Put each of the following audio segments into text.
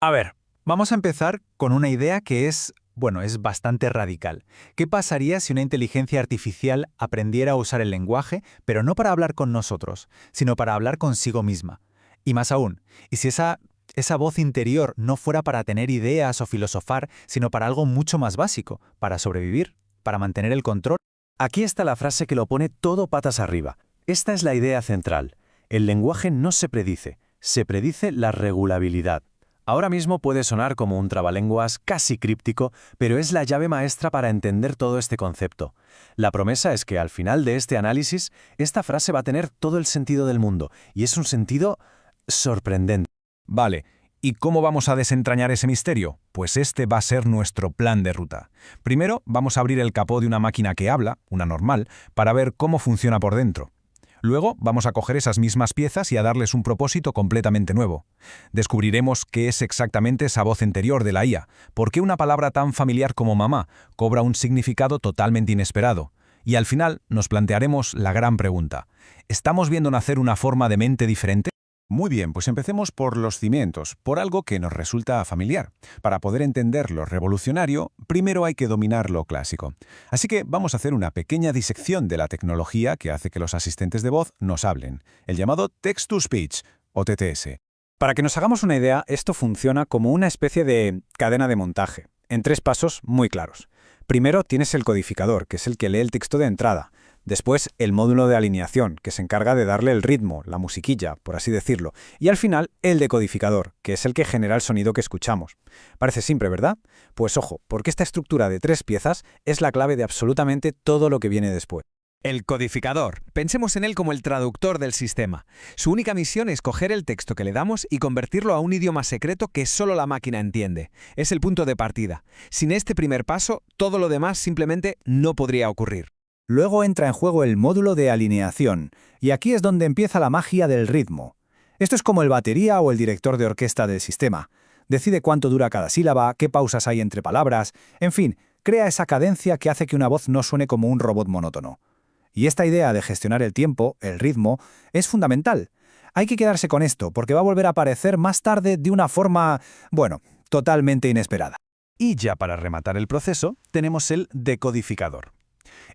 A ver, vamos a empezar con una idea que es bastante radical. ¿Qué pasaría si una inteligencia artificial aprendiera a usar el lenguaje, pero no para hablar con nosotros, sino para hablar consigo misma? Y más aún, ¿y si esa voz interior no fuera para tener ideas o filosofar, sino para algo mucho más básico, para sobrevivir, para mantener el control? Aquí está la frase que lo pone todo patas arriba. Esta es la idea central. El lenguaje no se predice la regulabilidad. Ahora mismo puede sonar como un trabalenguas casi críptico, pero es la llave maestra para entender todo este concepto. La promesa es que al final de este análisis, esta frase va a tener todo el sentido del mundo, y es un sentido sorprendente. Vale, ¿y cómo vamos a desentrañar ese misterio? Pues este va a ser nuestro plan de ruta. Primero, vamos a abrir el capó de una máquina que habla, una normal, para ver cómo funciona por dentro. Luego, vamos a coger esas mismas piezas y a darles un propósito completamente nuevo. Descubriremos qué es exactamente esa voz interior de la IA, por qué una palabra tan familiar como mamá cobra un significado totalmente inesperado. Y al final, nos plantearemos la gran pregunta. ¿Estamos viendo nacer una forma de mente diferente? Muy bien, pues empecemos por los cimientos, por algo que nos resulta familiar. Para poder entender lo revolucionario, primero hay que dominar lo clásico. Así que vamos a hacer una pequeña disección de la tecnología que hace que los asistentes de voz nos hablen, el llamado Text-to-Speech, o TTS. Para que nos hagamos una idea, esto funciona como una especie de cadena de montaje, en 3 pasos muy claros. Primero tienes el codificador, que es el que lee el texto de entrada. Después, el módulo de alineación, que se encarga de darle el ritmo, la musiquilla, por así decirlo. Y al final, el decodificador, que es el que genera el sonido que escuchamos. Parece simple, ¿verdad? Pues ojo, porque esta estructura de 3 piezas es la clave de absolutamente todo lo que viene después. El codificador. Pensemos en él como el traductor del sistema. Su única misión es coger el texto que le damos y convertirlo a un idioma secreto que solo la máquina entiende. Es el punto de partida. Sin este primer paso, todo lo demás simplemente no podría ocurrir. Luego entra en juego el módulo de alineación, y aquí es donde empieza la magia del ritmo. Esto es como el batería o el director de orquesta del sistema. Decide cuánto dura cada sílaba, qué pausas hay entre palabras, en fin, crea esa cadencia que hace que una voz no suene como un robot monótono. Y esta idea de gestionar el tiempo, el ritmo, es fundamental. Hay que quedarse con esto, porque va a volver a aparecer más tarde de una forma, totalmente inesperada. Y ya para rematar el proceso, tenemos el decodificador.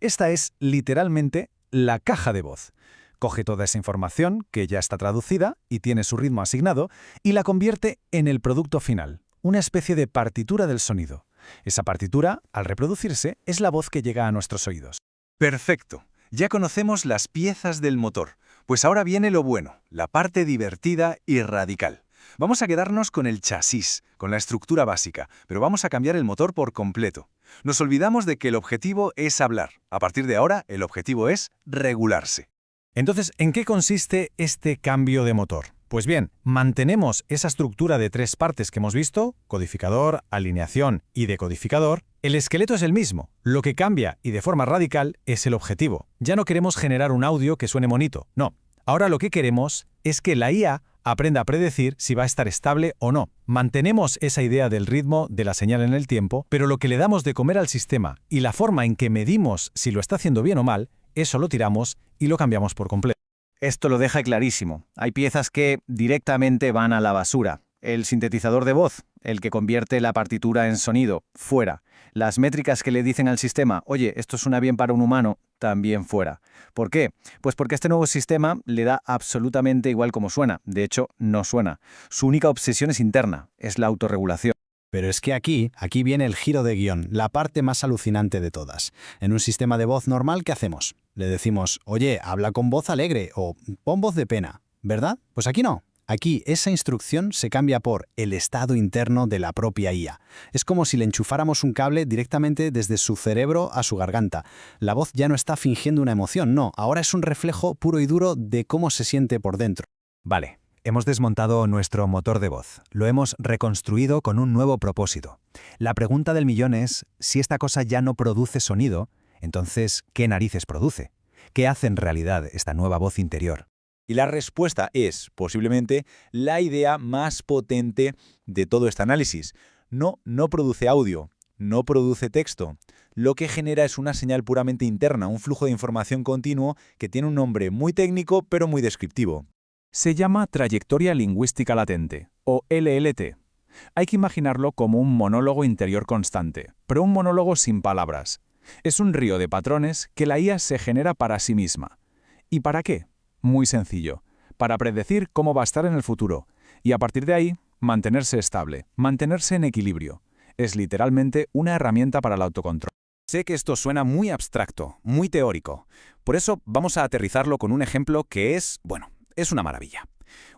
Esta es literalmente la caja de voz. Coge toda esa información, que ya está traducida y tiene su ritmo asignado, y la convierte en el producto final, una especie de partitura del sonido. Esa partitura, al reproducirse, es la voz que llega a nuestros oídos. Perfecto. Ya conocemos las piezas del motor. Pues ahora viene lo bueno, la parte divertida y radical. Vamos a quedarnos con el chasis, con la estructura básica, pero vamos a cambiar el motor por completo. Nos olvidamos de que el objetivo es hablar. A partir de ahora, el objetivo es regularse. Entonces, ¿en qué consiste este cambio de motor? Pues bien, mantenemos esa estructura de 3 partes que hemos visto, codificador, alineación y decodificador. El esqueleto es el mismo. Lo que cambia, y de forma radical, es el objetivo. Ya no queremos generar un audio que suene bonito, no. Ahora lo que queremos es que la IA aprenda a predecir si va a estar estable o no. Mantenemos esa idea del ritmo, de la señal en el tiempo, pero lo que le damos de comer al sistema y la forma en que medimos si lo está haciendo bien o mal, eso lo tiramos y lo cambiamos por completo. Esto lo deja clarísimo. Hay piezas que directamente van a la basura. El sintetizador de voz, el que convierte la partitura en sonido, fuera. Las métricas que le dicen al sistema, oye, esto suena bien para un humano, también fuera. ¿Por qué? Pues porque este nuevo sistema le da absolutamente igual cómo suena. De hecho, no suena. Su única obsesión es interna, es la autorregulación. Pero es que aquí viene el giro de guión, la parte más alucinante de todas. En un sistema de voz normal, ¿qué hacemos? Le decimos, oye, habla con voz alegre o pon voz de pena, ¿verdad? Pues aquí no. Aquí esa instrucción se cambia por el estado interno de la propia IA. Es como si le enchufáramos un cable directamente desde su cerebro a su garganta. La voz ya no está fingiendo una emoción, no, ahora es un reflejo puro y duro de cómo se siente por dentro. Vale, hemos desmontado nuestro motor de voz. Lo hemos reconstruido con un nuevo propósito. La pregunta del millón es, si esta cosa ya no produce sonido, entonces, ¿qué narices produce? ¿Qué hace en realidad esta nueva voz interior? Y la respuesta es, posiblemente, la idea más potente de todo este análisis. No produce audio, no produce texto. Lo que genera es una señal puramente interna, un flujo de información continuo que tiene un nombre muy técnico pero muy descriptivo. Se llama trayectoria lingüística latente, o LLT. Hay que imaginarlo como un monólogo interior constante, pero un monólogo sin palabras. Es un río de patrones que la IA se genera para sí misma. ¿Y para qué? Muy sencillo. Para predecir cómo va a estar en el futuro. Y a partir de ahí, mantenerse estable, mantenerse en equilibrio. Es literalmente una herramienta para el autocontrol. Sé que esto suena muy abstracto, muy teórico. Por eso vamos a aterrizarlo con un ejemplo que es una maravilla.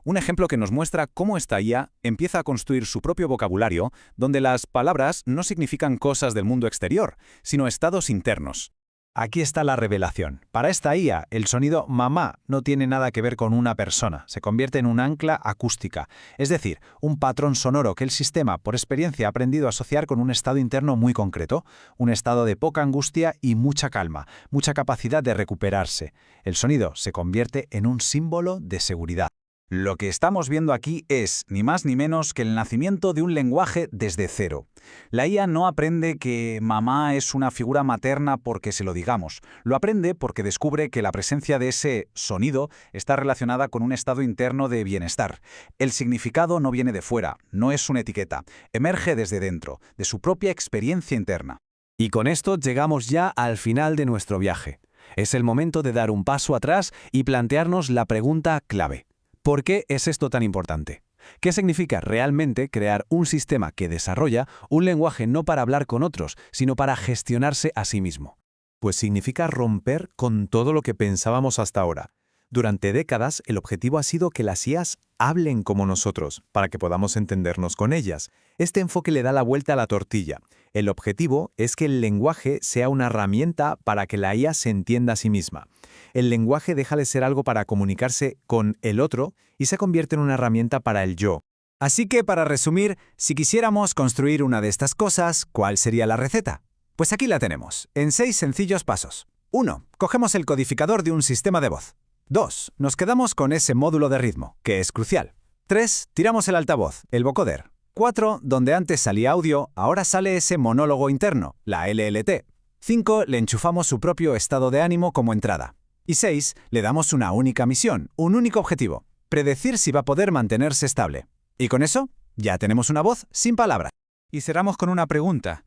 Un ejemplo que nos muestra cómo esta IA empieza a construir su propio vocabulario, donde las palabras no significan cosas del mundo exterior, sino estados internos. Aquí está la revelación. Para esta IA, el sonido mamá no tiene nada que ver con una persona, se convierte en un ancla acústica, es decir, un patrón sonoro que el sistema, por experiencia, ha aprendido a asociar con un estado interno muy concreto, un estado de poca angustia y mucha calma, mucha capacidad de recuperarse. El sonido se convierte en un símbolo de seguridad. Lo que estamos viendo aquí es, ni más ni menos, que el nacimiento de un lenguaje desde cero. La IA no aprende que mamá es una figura materna porque se lo digamos. Lo aprende porque descubre que la presencia de ese sonido está relacionada con un estado interno de bienestar. El significado no viene de fuera, no es una etiqueta. Emerge desde dentro, de su propia experiencia interna. Y con esto llegamos ya al final de nuestro viaje. Es el momento de dar un paso atrás y plantearnos la pregunta clave. ¿Por qué es esto tan importante? ¿Qué significa realmente crear un sistema que desarrolla un lenguaje no para hablar con otros, sino para gestionarse a sí mismo? Pues significa romper con todo lo que pensábamos hasta ahora. Durante décadas, el objetivo ha sido que las IAs hablen como nosotros, para que podamos entendernos con ellas. Este enfoque le da la vuelta a la tortilla. El objetivo es que el lenguaje sea una herramienta para que la IA se entienda a sí misma. El lenguaje deja de ser algo para comunicarse con el otro y se convierte en una herramienta para el yo. Así que, para resumir, si quisiéramos construir una de estas cosas, ¿cuál sería la receta? Pues aquí la tenemos, en 6 sencillos pasos. 1. Cogemos el codificador de un sistema de voz. 2. Nos quedamos con ese módulo de ritmo, que es crucial. 3. Tiramos el altavoz, el vocoder. 4. Donde antes salía audio, ahora sale ese monólogo interno, la LLT. 5. Le enchufamos su propio estado de ánimo como entrada. Y 6. Le damos una única misión, un único objetivo: predecir si va a poder mantenerse estable. Y con eso, ya tenemos una voz sin palabras. Y cerramos con una pregunta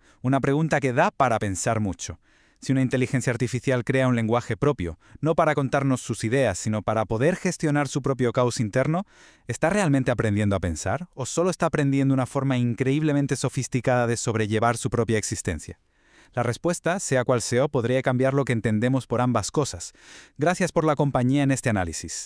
que da para pensar mucho. Si una inteligencia artificial crea un lenguaje propio, no para contarnos sus ideas, sino para poder gestionar su propio caos interno, ¿está realmente aprendiendo a pensar o solo está aprendiendo una forma increíblemente sofisticada de sobrellevar su propia existencia? La respuesta, sea cual sea, podría cambiar lo que entendemos por ambas cosas. Gracias por la compañía en este análisis.